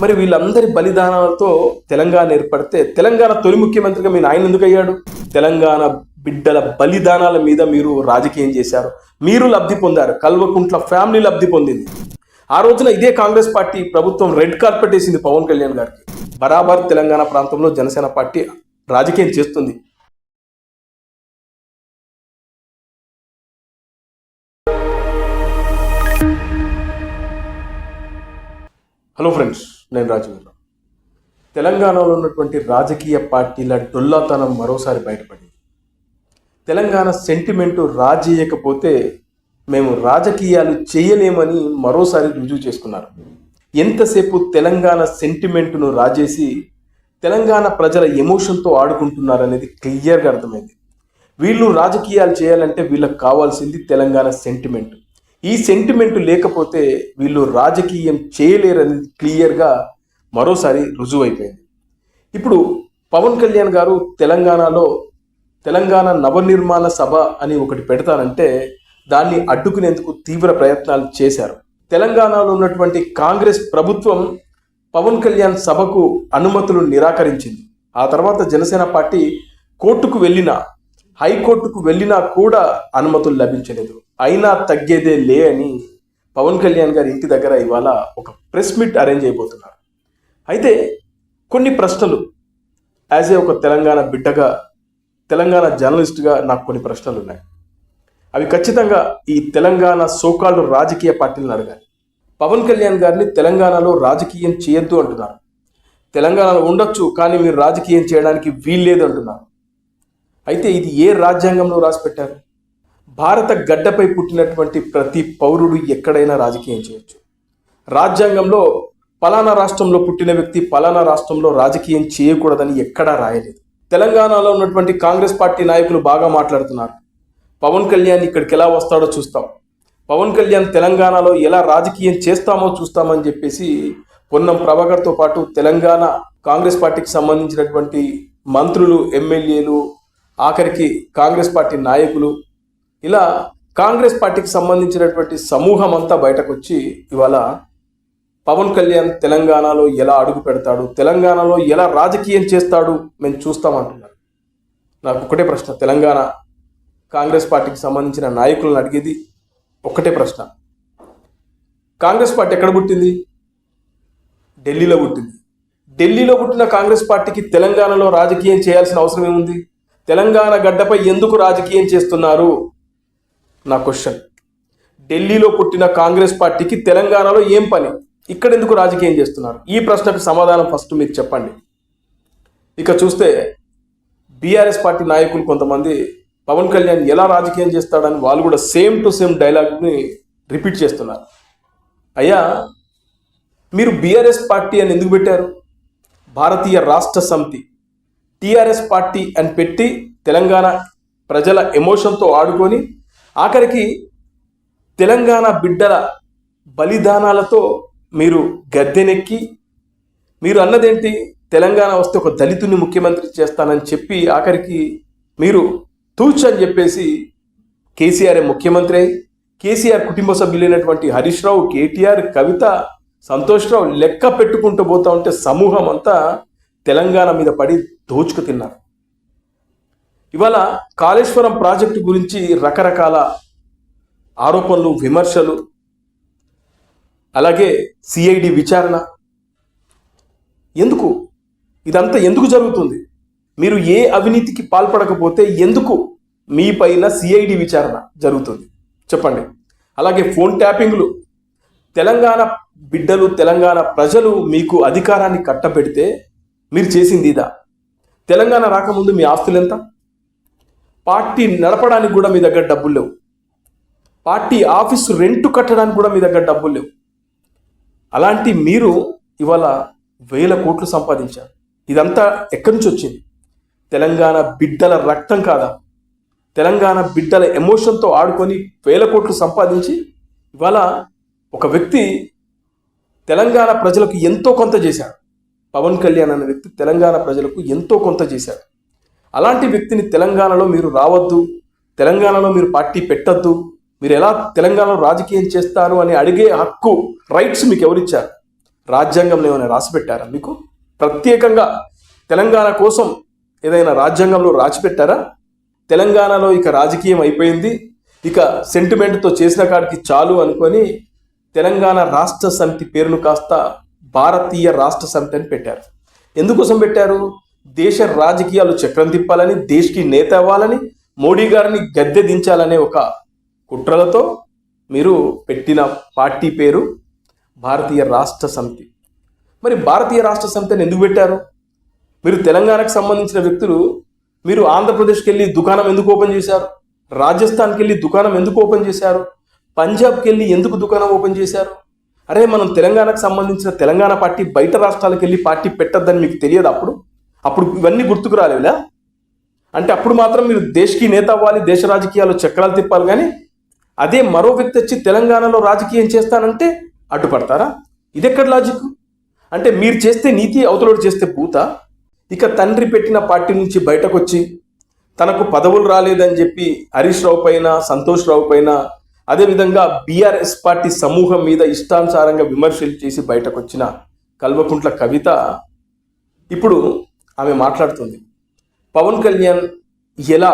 మరి వీళ్ళందరి బలిదానాలతో తెలంగాణ ఏర్పడితే తెలంగాణ తొలి ముఖ్యమంత్రిగా మీ నాయన ఎందుకు అయ్యాడు? తెలంగాణ బిడ్డల బలిదానాల మీద మీరు రాజకీయం చేశారు, మీరు లబ్ధి పొందారు, కల్వకుంట్ల ఫ్యామిలీ లబ్ధి పొందింది. ఆ రోజున ఇదే కాంగ్రెస్ పార్టీ ప్రభుత్వం రెడ్ కార్పెట్ వేసింది పవన్ కళ్యాణ్ గారికి. బరాబర్ తెలంగాణ ప్రాంతంలో జనసేన పార్టీ రాజకీయం చేస్తుంది. హలో ఫ్రెండ్స్, నేను రాజవీర్. తెలంగాణలో ఉన్నటువంటి రాజకీయ పార్టీల డొల్లాతనం మరోసారి బయటపడింది. తెలంగాణ సెంటిమెంటు రాజేయకపోతే మేము రాజకీయాలు చేయలేమని మరోసారి రుజువు చేసుకున్నారు. ఎంతసేపు తెలంగాణ సెంటిమెంటును రాజేసి తెలంగాణ ప్రజల ఎమోషన్తో ఆడుకుంటున్నారనేది క్లియర్గా అర్థమైంది. వీళ్ళు రాజకీయాలు చేయాలంటే వీళ్ళకి కావాల్సింది తెలంగాణ సెంటిమెంట్. ఈ సెంటిమెంట్ లేకపోతే వీళ్ళు రాజకీయం చేయలేరని క్లియర్గా మరోసారి రుజువైపోయింది. ఇప్పుడు పవన్ కళ్యాణ్ గారు తెలంగాణలో తెలంగాణ నవనిర్మాణ సభ అని ఒకటి పెడతానంటే దాన్ని అడ్డుకునేందుకు తీవ్ర ప్రయత్నాలు చేశారు. తెలంగాణలో ఉన్నటువంటి కాంగ్రెస్ ప్రభుత్వం పవన్ కళ్యాణ్ సభకు అనుమతులు నిరాకరించింది. ఆ తర్వాత జనసేన పార్టీ కోర్టుకు వెళ్ళినా, హైకోర్టుకు వెళ్ళినా కూడా అనుమతులు లభించలేదు. అయినా తగ్గేదే లే అని పవన్ కళ్యాణ్ గారి ఇంటి దగ్గర ఇవాళ ఒక ప్రెస్ మీట్ అరేంజ్ అయిపోతున్నారు. అయితే కొన్ని ప్రశ్నలు యాజ్ ఏ ఒక తెలంగాణ బిడ్డగా, తెలంగాణ జర్నలిస్ట్గా నాకు కొన్ని ప్రశ్నలు ఉన్నాయి. అవి ఖచ్చితంగా ఈ తెలంగాణ సోకాల్డ్ రాజకీయ పార్టీలను అడగాలి. పవన్ కళ్యాణ్ గారిని తెలంగాణలో రాజకీయం చేయొద్దు అంటున్నారు. తెలంగాణలో ఉండొచ్చు కానీ మీరు రాజకీయం చేయడానికి వీల్లేదు అంటున్నారు. అయితే ఇది ఏ రాజ్యాంగంలో రాసిపెట్టారు? భారత గడ్డపై పుట్టినటువంటి ప్రతి పౌరుడు ఎక్కడైనా రాజకీయం చేయొచ్చు. రాజ్యాంగంలో పలానా రాష్ట్రంలో పుట్టిన వ్యక్తి పలానా రాష్ట్రంలో రాజకీయం చేయకూడదని ఎక్కడా రాయలేదు. తెలంగాణలో ఉన్నటువంటి కాంగ్రెస్ పార్టీ నాయకులు బాగా మాట్లాడుతున్నారు. పవన్ కళ్యాణ్ ఇక్కడికి ఎలా వస్తాడో చూస్తాం, పవన్ కళ్యాణ్ తెలంగాణలో ఎలా రాజకీయం చేస్తామో చూస్తామని చెప్పేసి పొన్నం ప్రభాకర్తో పాటు తెలంగాణ కాంగ్రెస్ పార్టీకి సంబంధించినటువంటి మంత్రులు, ఎమ్మెల్యేలు, ఆఖరికి కాంగ్రెస్ పార్టీ నాయకులు, ఇలా కాంగ్రెస్ పార్టీకి సంబంధించినటువంటి సమూహం అంతా బయటకు వచ్చి ఇవాళ పవన్ కళ్యాణ్ తెలంగాణలో ఎలా అడుగు పెడతాడు, తెలంగాణలో ఎలా రాజకీయం చేస్తాడు మేము చూస్తామంటున్నారు. నాకు ఒకటే ప్రశ్న, తెలంగాణ కాంగ్రెస్ పార్టీకి సంబంధించిన నాయకులను అడిగేది ఒక్కటే ప్రశ్న. కాంగ్రెస్ పార్టీ ఎక్కడ పుట్టింది? ఢిల్లీలో పుట్టింది. ఢిల్లీలో పుట్టిన కాంగ్రెస్ పార్టీకి తెలంగాణలో రాజకీయం చేయాల్సిన అవసరం ఏముంది? తెలంగాణ గడ్డపై ఎందుకు రాజకీయం చేస్తున్నారు? నా క్వశ్చన్. ఢిల్లీలో పుట్టిన కాంగ్రెస్ పార్టీకి తెలంగాణలో ఏం పని? ఇక్కడ ఎందుకు రాజకీయం చేస్తున్నారు? ఈ ప్రశ్నకు సమాధానం ఫస్ట్ మీరు చెప్పండి. ఇక చూస్తే బీఆర్ఎస్ పార్టీ నాయకులు కొంతమంది పవన్ కళ్యాణ్ ఎలా రాజకీయం చేస్తాడని వాళ్ళు కూడా సేమ్ టు సేమ్ డైలాగ్ని రిపీట్ చేస్తున్నారు. అయ్యా, మీరు బీఆర్ఎస్ పార్టీ అని ఎందుకు పెట్టారు? భారతీయ రాష్ట్ర సమితి టీఆర్ఎస్ పార్టీ అని పెట్టి తెలంగాణ ప్రజల ఎమోషన్తో ఆడుకొని ఆఖరికి తెలంగాణ బిడ్డల బలిదానాలతో మీరు గద్దెనెక్కి మీరు అన్నదేంటి? తెలంగాణ వస్తే ఒక దళితుని ముఖ్యమంత్రి చేస్తానని చెప్పి ఆఖరికి మీరు తూచ్ అని చెప్పేసి కేసీఆర్ ముఖ్యమంత్రి అయి కేసీఆర్ కుటుంబ సభ్యులైనటువంటి హరీష్ రావు, కేటీఆర్, కవిత, సంతోష్ రావు లెక్క పెట్టుకుంటూ పోతా ఉంటే సమూహం అంతా తెలంగాణ మీద పడి దోచుకు తిన్నారు. ఇవాళ కాళేశ్వరం ప్రాజెక్టు గురించి రకరకాల ఆరోపణలు, విమర్శలు, అలాగే సిఐడి విచారణ. ఎందుకు ఇదంతా ఎందుకు జరుగుతుంది? మీరు ఏ అవినీతికి పాల్పడకపోతే ఎందుకు మీ పైన సిఐడి విచారణ జరుగుతుంది చెప్పండి. అలాగే ఫోన్ ట్యాపింగ్లు. తెలంగాణ బిడ్డలు, తెలంగాణ ప్రజలు మీకు అధికారాన్ని కట్టబెడితే మీరు చేసింది ఇదా? తెలంగాణ రాకముందు మీ ఆస్తులు ఎంత? పార్టీ నడపడానికి కూడా మీ దగ్గర డబ్బులు లేవు. పార్టీ ఆఫీసు రెంట్ కట్టడానికి కూడా మీ దగ్గర డబ్బులు లేవు. అలాంటి మీరు ఇవాళ 1000 కోట్లు సంపాదించారు. ఇదంతా ఎక్కడి నుంచి వచ్చింది? తెలంగాణ బిడ్డల రక్తం కాదా? తెలంగాణ బిడ్డల ఎమోషన్తో ఆడుకొని 1000 కోట్లు సంపాదించి ఇవాళ ఒక వ్యక్తి తెలంగాణ ప్రజలకు ఎంతో కొంత చేశాడు. పవన్ కళ్యాణ్ అనే వ్యక్తి తెలంగాణ ప్రజలకు ఎంతో కొంత చేశాడు. అలాంటి వ్యక్తిని తెలంగాణలో మీరు రావద్దు, తెలంగాణలో మీరు పార్టీ పెట్టద్దు, మీరు ఎలా తెలంగాణలో రాజకీయం చేస్తారు అని అడిగే హక్కు, రైట్స్ మీకు ఎవరిచ్చారు? రాజ్యాంగంలో ఏమైనా రాసి పెట్టారా మీకు? ప్రత్యేకంగా తెలంగాణ కోసం ఏదైనా రాజ్యాంగంలో రాసి పెట్టారా? తెలంగాణలో ఇక రాజకీయం అయిపోయింది, ఇక సెంటిమెంట్తో చేసిన కాడికి చాలు అనుకొని తెలంగాణ రాష్ట్ర సమితి పేరును కాస్త భారతీయ రాష్ట్ర సమితి అని పెట్టారు. ఎందుకోసం పెట్టారు? దేశ రాజకీయాలు చక్రం తిప్పాలని, దేశ్కి నేత అవ్వాలని, మోడీ గారిని గద్దె దించాలనే ఒక కుట్రలతో మీరు పెట్టిన పార్టీ పేరు భారతీయ రాష్ట్ర సమితి. మరి భారతీయ రాష్ట్ర సమితిని ఎందుకు పెట్టారు? మీరు తెలంగాణకు సంబంధించిన వ్యక్తులు మీరు ఆంధ్రప్రదేశ్కి వెళ్ళి దుకాణం ఎందుకు ఓపెన్ చేశారు? రాజస్థాన్కి వెళ్ళి దుకాణం ఎందుకు ఓపెన్ చేశారు? పంజాబ్కి వెళ్ళి ఎందుకు దుకాణం ఓపెన్ చేశారు? అరే, మనం తెలంగాణకు సంబంధించిన తెలంగాణ పార్టీ బయట రాష్ట్రాలకు వెళ్ళి పార్టీ పెట్టద్దని మీకు తెలియదు? అప్పుడు ఇవన్నీ గుర్తుకు రాలేవులా? అంటే అప్పుడు మాత్రం మీరు దేశ్కి నేత అవ్వాలి, దేశ రాజకీయాలు చక్రాలు తిప్పాలి, కానీ అదే మరో వ్యక్తి వచ్చి తెలంగాణలో రాజకీయం చేస్తానంటే అడ్డుపడతారా? ఇదెక్కడ లాజిక్? అంటే మీరు చేస్తే నీతి, అవతలోడు చేస్తే పూత. ఇక తండ్రి పెట్టిన పార్టీ నుంచి బయటకు వచ్చి తనకు పదవులు రాలేదని చెప్పి హరీష్ రావు పైన, సంతోష్ రావు పైన, అదేవిధంగా బీఆర్ఎస్ పార్టీ సమూహం మీద ఇష్టానుసారంగా విమర్శలు చేసి బయటకు వచ్చిన కల్వకుంట్ల కవిత ఇప్పుడు ఆమె మాట్లాడుతుంది. పవన్ కళ్యాణ్ ఎలా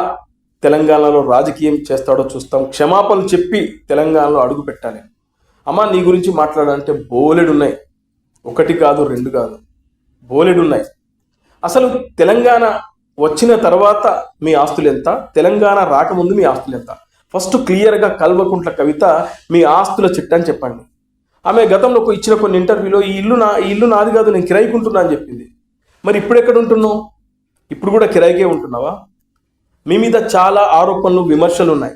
తెలంగాణలో రాజకీయం చేస్తాడో చూస్తాం, క్షమాపణలు చెప్పి తెలంగాణలో అడుగు పెట్టాలి. అమ్మ, నీ గురించి మాట్లాడాలంటే బోలెడున్నాయి, ఒకటి కాదు రెండు కాదు, బోలెడున్నాయి. అసలు తెలంగాణ వచ్చిన తర్వాత మీ ఆస్తులు ఎంత, తెలంగాణ రాకముందు మీ ఆస్తులు ఎంత? ఫస్ట్ క్లియర్గా కల్వకుంట్ల కవిత మీ ఆస్తుల చిట్టాని చెప్పండి. ఆమె గతంలో ఇచ్చిన కొన్ని ఇంటర్వ్యూలో ఈ ఇల్లు నాది కాదు, నేను కిరాయికుంటున్నా అని చెప్పింది. మరి ఇప్పుడు ఎక్కడ ఉంటున్నావు? ఇప్పుడు కూడా కిరాయికే ఉంటున్నావా? మీ మీద చాలా ఆరోపణలు, విమర్శలు ఉన్నాయి.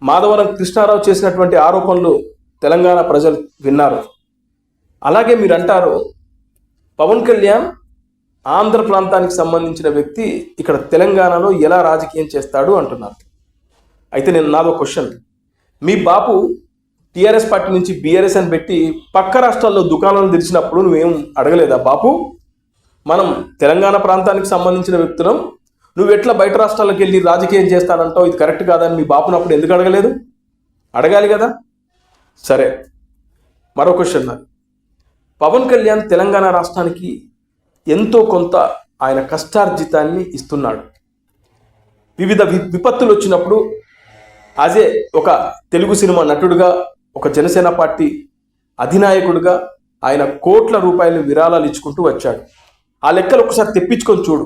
మాధవరం కృష్ణారావు చేసినటువంటి ఆరోపణలు తెలంగాణ ప్రజలు విన్నారు. అలాగే మీరు అంటారు పవన్ కళ్యాణ్ ఆంధ్ర ప్రాంతానికి సంబంధించిన వ్యక్తి ఇక్కడ తెలంగాణలో ఎలా రాజకీయం చేస్తాడు అంటున్నారు. అయితే నాదో క్వశ్చన్, మీ బాపు టీఆర్ఎస్ పార్టీ నుంచి బీఆర్ఎస్ అని పెట్టి పక్క రాష్ట్రాల్లో దుకాణాలు తెరిచినప్పుడు నువ్వేం అడగలేదా? బాపు, మనం తెలంగాణ ప్రాంతానికి సంబంధించిన వ్యక్తులం, నువ్వు ఎట్లా బయట రాష్ట్రాలకు వెళ్ళి రాజకీయం చేస్తానంటావు, ఇది కరెక్ట్ కాదని మీ బాపునప్పుడు ఎందుకు అడగలేదు? అడగాలి కదా. సరే, మరో క్వశ్చన్ నాది. పవన్ కళ్యాణ్ తెలంగాణ రాష్ట్రానికి ఎంతో కొంత ఆయన కష్టార్జితాన్ని ఇస్తున్నాడు. వివిధ విపత్తులు వచ్చినప్పుడు అదే ఒక తెలుగు సినిమా నటుడుగా, ఒక జనసేన పార్టీ అధినాయకుడిగా ఆయన కోట్ల రూపాయలు విరాళాలు ఇచ్చుకుంటూ వచ్చాడు. ఆ లెక్కలు ఒకసారి తెప్పించుకొని చూడు.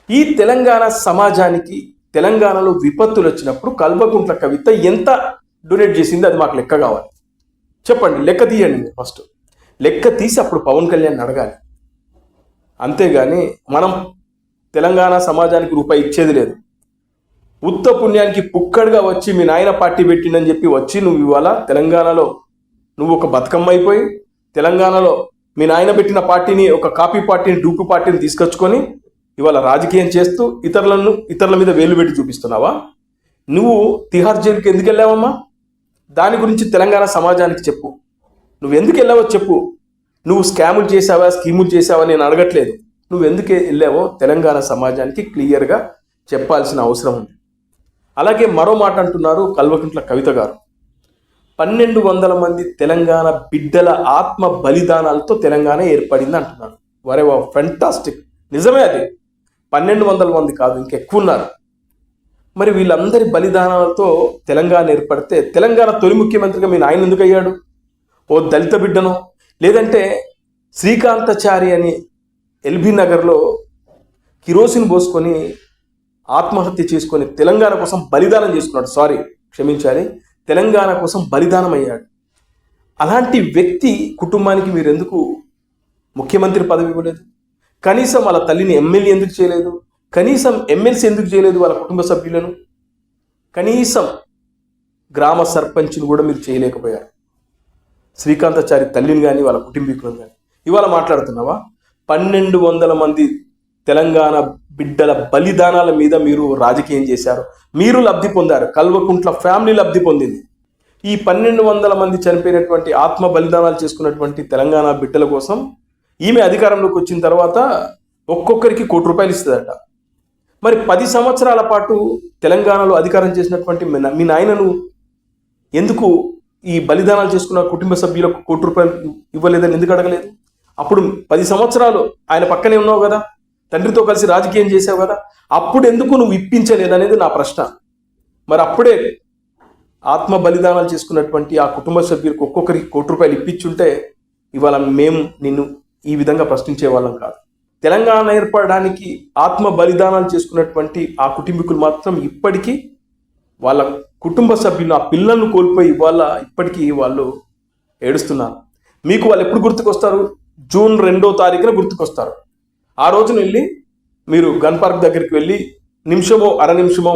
ఈ తెలంగాణ సమాజానికి తెలంగాణలో విపత్తులు వచ్చినప్పుడు కల్వకుంట్ల కవిత ఎంత డొనేట్ చేసింది, అది మాకు లెక్క కావాలి. చెప్పండి, లెక్క తీయండి. ఫస్ట్ లెక్క తీసి అప్పుడు పవన్ కళ్యాణ్ అడగాలి. అంతేగాని మనం తెలంగాణ సమాజానికి రూపాయి ఇచ్చేది లేదు. ఉత్త పుణ్యానికి పుక్కడుగా వచ్చి మీ నాయన పార్టీ పెట్టిందని చెప్పి వచ్చి నువ్వు ఇవాళ తెలంగాణలో నువ్వు ఒక బతుకమ్మ అయిపోయి తెలంగాణలో మీ నాయన పెట్టిన పార్టీని, ఒక కాపీ పార్టీని, డూపు పార్టీని తీసుకొచ్చుకొని ఇవాళ రాజకీయం చేస్తూ ఇతరుల మీద వేలు పెట్టి చూపిస్తున్నావా? నువ్వు తిహార్ జైలుకి ఎందుకు వెళ్ళావమ్మా? దాని గురించి తెలంగాణ సమాజానికి చెప్పు. నువ్వు ఎందుకు వెళ్ళావో చెప్పు. నువ్వు స్కాములు చేసావా, స్కీములు చేసావా నేను అడగట్లేదు. నువ్వు ఎందుకు వెళ్ళావో తెలంగాణ సమాజానికి క్లియర్గా చెప్పాల్సిన అవసరం ఉంది. అలాగే మరో మాట అంటున్నారు కల్వకుంట్ల కవిత గారు, 1200 మంది తెలంగాణ బిడ్డల ఆత్మ బలిదానాలతో తెలంగాణ ఏర్పడింది అంటున్నారు. వరే వా, ఫెంటాస్టిక్. నిజమే, అది 1200 మంది కాదు, ఇంకెక్కువ ఉన్నారు. మరి వీళ్ళందరి బలిదానాలతో తెలంగాణ ఏర్పడితే తెలంగాణ తొలి ముఖ్యమంత్రిగా మీ నాయన ఎందుకు అయ్యాడు? ఓ దళిత బిడ్డను, లేదంటే శ్రీకాంతాచారి అని ఎల్బీ నగర్లో కిరోసిన్ పోసుకొని ఆత్మహత్య చేసుకొని తెలంగాణ కోసం బలిదానం చేసుకున్నాడు. క్షమించాలి, తెలంగాణ కోసం బలిదానం అయ్యాడు. అలాంటి వ్యక్తి కుటుంబానికి మీరు ఎందుకు ముఖ్యమంత్రి పదవి ఇవ్వలేదు? కనీసం వాళ్ళ తల్లిని ఎమ్మెల్యే ఎందుకు చేయలేదు? కనీసం ఎమ్మెల్సీ ఎందుకు చేయలేదు వాళ్ళ కుటుంబ సభ్యులను? కనీసం గ్రామ సర్పంచ్ని కూడా మీరు చేయలేకపోయారు. శ్రీకాంతాచారి తల్లిని కానీ వాళ్ళ కుటుంబీకులను కానీ. ఇవాళ మాట్లాడుతున్నావా? 1200 మంది తెలంగాణ బిడ్డల బలిదానాల మీద మీరు రాజకీయం చేశారు, మీరు లబ్ధి పొందారు, కల్వకుంట్ల ఫ్యామిలీ లబ్ధి పొందింది. ఈ 1200 మంది చనిపోయినటువంటి ఆత్మ బలిదానాలు చేసుకున్నటువంటి తెలంగాణ బిడ్డల కోసం ఈమె అధికారంలోకి వచ్చిన తర్వాత ఒక్కొక్కరికి ₹1 ఇస్తుందట. మరి 10 సంవత్సరాల పాటు తెలంగాణలో అధికారం చేసినటువంటి మీ నాయనను ఎందుకు ఈ బలిదానాలు చేసుకున్న కుటుంబ సభ్యులకు ₹1 ఇవ్వలేదని ఎందుకు అడగలేదు? అప్పుడు 10 సంవత్సరాలు ఆయన పక్కనే ఉన్నావు కదా, తండ్రితో కలిసి రాజకీయం చేసావు కదా, అప్పుడు ఎందుకు నువ్వు ఇప్పించలేదనేది నా ప్రశ్న. మరి అప్పుడే ఆత్మ బలిదానాలు చేసుకున్నటువంటి ఆ కుటుంబ సభ్యులకు ఒక్కొక్కరికి ₹1 ఇప్పించుంటే ఇవాళ మేము నిన్ను ఈ విధంగా ప్రశ్నించే వాళ్ళం కాదు. తెలంగాణ ఏర్పడడానికి ఆత్మ బలిదానాలు చేసుకున్నటువంటి ఆ కుటుంబీకులు మాత్రం ఇప్పటికీ వాళ్ళ కుటుంబ సభ్యులు ఆ పిల్లలను కోల్పోయి ఇప్పటికీ వాళ్ళు ఏడుస్తున్నారు. మీకు వాళ్ళు ఎప్పుడు గుర్తుకొస్తారు? జూన్ 2వ తారీఖున గుర్తుకొస్తారు. ఆ రోజున వెళ్ళి మీరు గన్ పార్క్ దగ్గరికి వెళ్ళి నిమిషమో అర నిమిషమో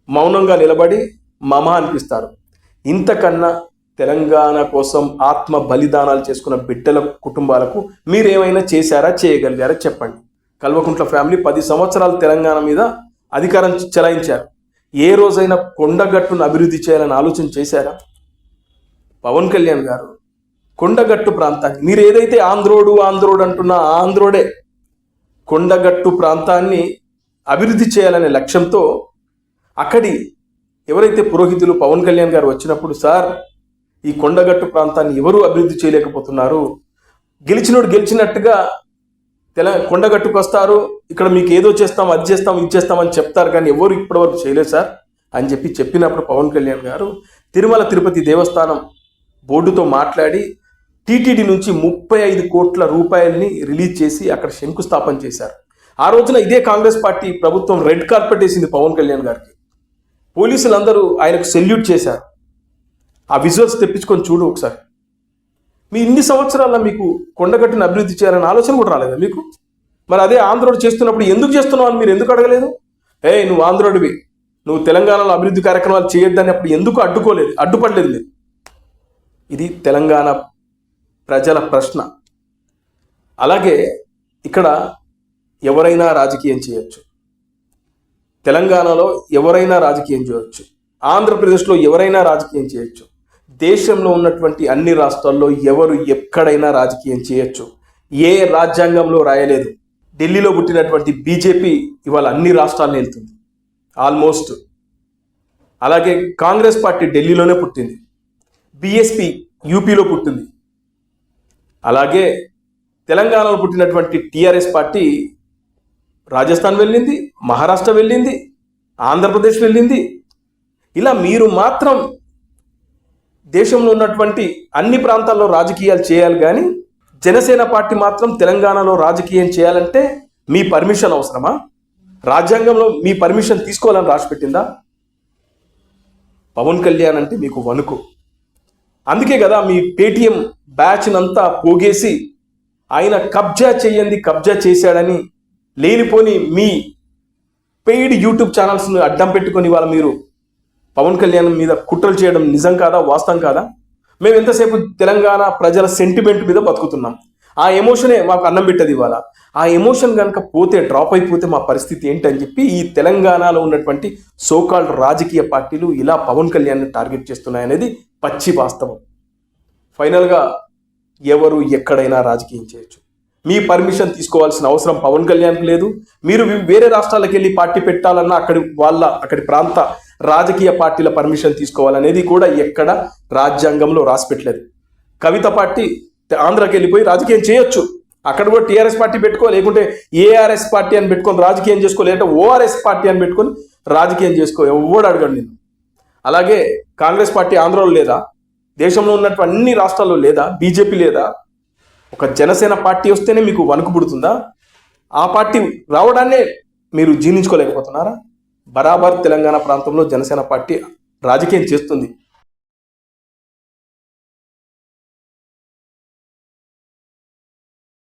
మౌనంగా నిలబడి మమ అనిపిస్తారు. ఇంతకన్నా తెలంగాణ కోసం ఆత్మ బలిదానాలు చేసుకున్న బిడ్డల కుటుంబాలకు మీరేమైనా చేశారా, చేయగలిగారా చెప్పండి. కల్వకుంట్ల ఫ్యామిలీ 10 సంవత్సరాలు తెలంగాణ మీద అధికారం చెలాయించారు. ఏ రోజైనా కొండగట్టును అభివృద్ధి చేయాలని ఆలోచన చేశారా? పవన్ కళ్యాణ్ గారు కొండగట్టు ప్రాంతాన్ని, మీరు ఏదైతే ఆంధ్రోడు అంటున్న ఆంధ్రోడే కొండగట్టు ప్రాంతాన్ని అభివృద్ధి చేయాలనే లక్ష్యంతో అక్కడి ఎవరైతే పురోహితులు పవన్ కళ్యాణ్ గారు వచ్చినప్పుడు, సార్ ఈ కొండగట్టు ప్రాంతాన్ని ఎవరు అభివృద్ధి చేయలేకపోతున్నారు, గెలిచినోడు గెలిచినట్టుగా కొండగట్టుకు వస్తారు, ఇక్కడ మీకు ఏదో చేస్తాం, అది చేస్తాం, ఇది చేస్తామని చెప్తారు, కానీ ఎవరు ఇప్పటివరకు చేయలేదు సార్ అని చెప్పినప్పుడు పవన్ కళ్యాణ్ గారు తిరుమల తిరుపతి దేవస్థానం బోర్డుతో మాట్లాడి టీటీడీ నుంచి 35 కోట్ల రూపాయలని రిలీజ్ చేసి అక్కడ శంకుస్థాపన చేశారు. ఆ రోజున ఇదే కాంగ్రెస్ పార్టీ ప్రభుత్వం రెడ్ కార్పెట్ వేసింది పవన్ కళ్యాణ్ గారికి. పోలీసులందరూ ఆయనకు సెల్యూట్ చేశారు. ఆ విజువల్స్ తెప్పించుకొని చూడు ఒకసారి. మీ ఇన్ని సంవత్సరాల్లో మీకు కొండగట్టును అభివృద్ధి చేయాలనే ఆలోచన కూడా రాలేదా మీకు? మరి అదే ఆంధ్రోడు చేస్తున్నప్పుడు ఎందుకు చేస్తున్నావు అని మీరు ఎందుకు అడగలేదు? నువ్వు ఆంధ్రోడివి, నువ్వు తెలంగాణలో అభివృద్ధి కార్యక్రమాలు చేయొద్దని అప్పుడు ఎందుకు అడ్డుపడలేదు మీరు? ఇది తెలంగాణ ప్రజల ప్రశ్న. అలాగే ఇక్కడ ఎవరైనా రాజకీయం చేయొచ్చు, తెలంగాణలో ఎవరైనా రాజకీయం చేయొచ్చు, ఆంధ్రప్రదేశ్లో ఎవరైనా రాజకీయం చేయొచ్చు, దేశంలో ఉన్నటువంటి అన్ని రాష్ట్రాల్లో ఎవరు ఎక్కడైనా రాజకీయం చేయొచ్చు. ఏ రాజ్యాంగంలో రాయలేదు. ఢిల్లీలో పుట్టినటువంటి బీజేపీ ఇవాళ అన్ని రాష్ట్రాలను వెళ్తుంది ఆల్మోస్ట్. అలాగే కాంగ్రెస్ పార్టీ ఢిల్లీలోనే పుట్టింది, బీఎస్పీ యూపీలో పుట్టింది. అలాగే తెలంగాణలో పుట్టినటువంటి టీఆర్ఎస్ పార్టీ రాజస్థాన్ వెళ్ళింది, మహారాష్ట్ర వెళ్ళింది, ఆంధ్రప్రదేశ్ వెళ్ళింది. ఇలా మీరు మాత్రం దేశంలో ఉన్నటువంటి అన్ని ప్రాంతాల్లో రాజకీయాలు చేయాలి, కానీ జనసేన పార్టీ మాత్రం తెలంగాణలో రాజకీయం చేయాలంటే మీ పర్మిషన్ అవసరమా? రాజ్యాంగంలో మీ పర్మిషన్ తీసుకోవాలని రాసిపెట్టిందా? పవన్ కళ్యాణ్ అంటే మీకు వణుకు. అందుకే కదా మీ పేటీఎం బ్యాచ్నంతా పోగేసి ఆయన కబ్జా చేశాడని లేనిపోని మీ పెయిడ్ యూట్యూబ్ ఛానల్స్ను అడ్డం పెట్టుకొని ఇవాళ మీరు పవన్ కళ్యాణ్ మీద కుట్రలు చేయడం నిజం కాదా, వాస్తవం కాదా? మేము ఎంతసేపు తెలంగాణ ప్రజల సెంటిమెంట్ మీద బతుకుతున్నాం. ఆ ఎమోషనే మాకు అన్నం పెట్టదు. ఇవాళ ఆ ఎమోషన్ కనుక డ్రాప్ అయిపోతే మా పరిస్థితి ఏంటని చెప్పి ఈ తెలంగాణలో ఉన్నటువంటి సోకాల్డ్ రాజకీయ పార్టీలు ఇలా పవన్ కళ్యాణ్ని టార్గెట్ చేస్తున్నాయనేది పచ్చి వాస్తవం. ఫైనల్గా ఎవరు ఎక్కడైనా రాజకీయం చేయొచ్చు. మీ పర్మిషన్ తీసుకోవాల్సిన అవసరం పవన్ కళ్యాణ్కి లేదు. మీరు వేరే రాష్ట్రాలకు వెళ్ళి పార్టీ పెట్టాలన్నా అక్కడి ప్రాంత రాజకీయ పార్టీల పర్మిషన్ తీసుకోవాలనేది కూడా ఎక్కడ రాజ్యాంగంలో రాసిపెట్టలేదు. కవిత పార్టీ ఆంధ్రాకి వెళ్ళిపోయి రాజకీయం చేయొచ్చు, అక్కడ కూడా టీఆర్ఎస్ పార్టీ పెట్టుకో, లేకుంటే ఏఆర్ఎస్ పార్టీ అని పెట్టుకొని రాజకీయం చేసుకో, లేదంటే ఓఆర్ఎస్ పార్టీ అని పెట్టుకొని రాజకీయం చేసుకో, ఎవడు అడగండి నేను. అలాగే కాంగ్రెస్ పార్టీ ఆంధ్రాలో లేదా? దేశంలో ఉన్నటువంటి అన్ని రాష్ట్రాల్లో లేదా? బీజేపీ లేదా? ఒక జనసేన పార్టీ వస్తేనే మీకు వణుకు పుడుతుందా? ఆ పార్టీ రావడాన్నే మీరు జీర్ణించుకోలేకపోతున్నారా? బరాబర్ తెలంగాణ ప్రాంతంలో జనసేన పార్టీ రాజకీయం చేస్తుంది.